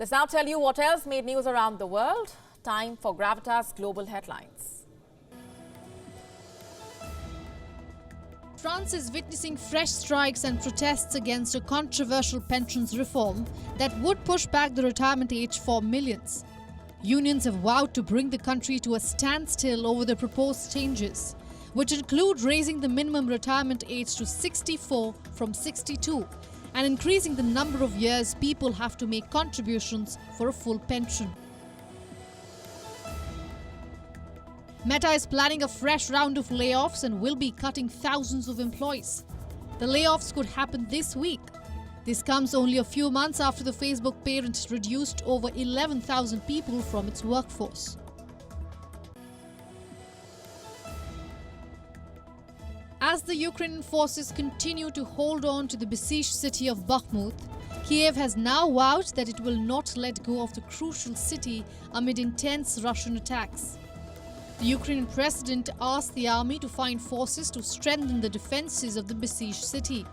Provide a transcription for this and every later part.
Let's now tell you what else made news around the world. Time for Gravitas Global Headlines. France is witnessing fresh strikes and protests against a controversial pensions reform that would push back the retirement age for millions. Unions have vowed to bring the country to a standstill over the proposed changes, which include raising the minimum retirement age to 64 from 62 and increasing the number of years people have to make contributions for a full pension. Meta is planning a fresh round of layoffs and will be cutting thousands of employees. The layoffs could happen this week. This comes only a few months after the Facebook parent reduced over 11,000 people from its workforce. As the Ukrainian forces continue to hold on to the besieged city of Bakhmut, Kiev has now vowed that it will not let go of the crucial city amid intense Russian attacks. The Ukrainian president asked the army to find forces to strengthen the defenses of the besieged city.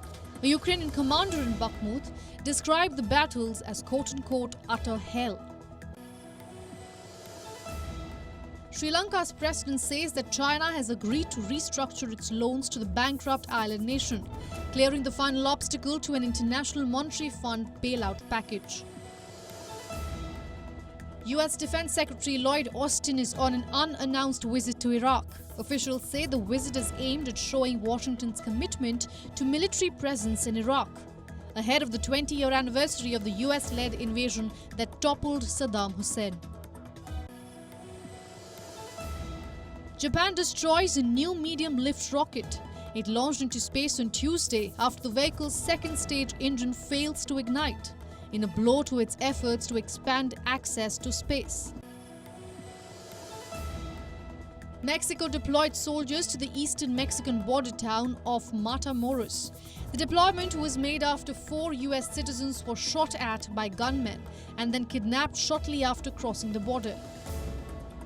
A Ukrainian commander in Bakhmut described the battles as quote-unquote utter hell. Sri Lanka's president says that China has agreed to restructure its loans to the bankrupt island nation, clearing the final obstacle to an International Monetary Fund bailout package. U.S. Defense Secretary Lloyd Austin is on an unannounced visit to Iraq. Officials say the visit is aimed at showing Washington's commitment to military presence in Iraq, ahead of the 20-year anniversary of the U.S.-led invasion that toppled Saddam Hussein. Japan destroys a new medium-lift rocket. It launched into space on Tuesday after the vehicle's second-stage engine fails to ignite, in a blow to its efforts to expand access to space. Mexico deployed soldiers to the eastern Mexican border town of Matamoros. The deployment was made after 4 U.S. citizens were shot at by gunmen and then kidnapped shortly after crossing the border.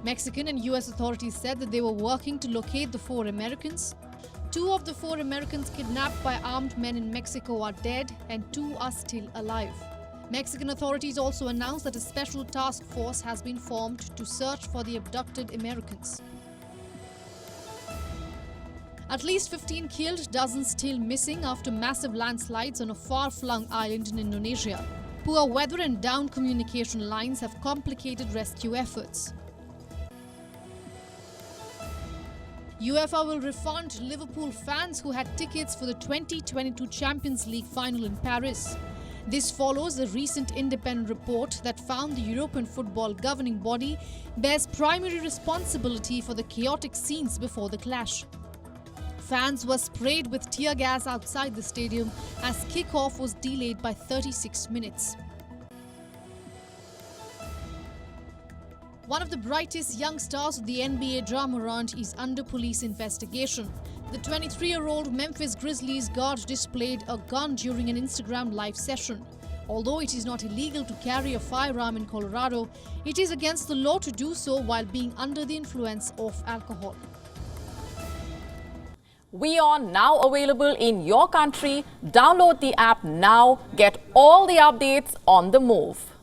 Mexican and U.S. authorities said that they were working to locate the 4 Americans. 2 of the 4 Americans kidnapped by armed men in Mexico are dead and 2 are still alive. Mexican authorities also announced that a special task force has been formed to search for the abducted Americans. At least 15 killed, dozens still missing after massive landslides on a far-flung island in Indonesia. Poor weather and downed communication lines have complicated rescue efforts. UEFA will refund Liverpool fans who had tickets for the 2022 Champions League final in Paris. This follows a recent independent report that found the European football governing body bears primary responsibility for the chaotic scenes before the clash. Fans were sprayed with tear gas outside the stadium as kick-off was delayed by 36 minutes. One of the brightest young stars of the NBA Morant is under police investigation. The 23-year-old Memphis Grizzlies guard displayed a gun during an Instagram live session. Although it is not illegal to carry a firearm in Colorado, it is against the law to do so while being under the influence of alcohol. WION now available in your country. Download the app now. Get all the updates on the move.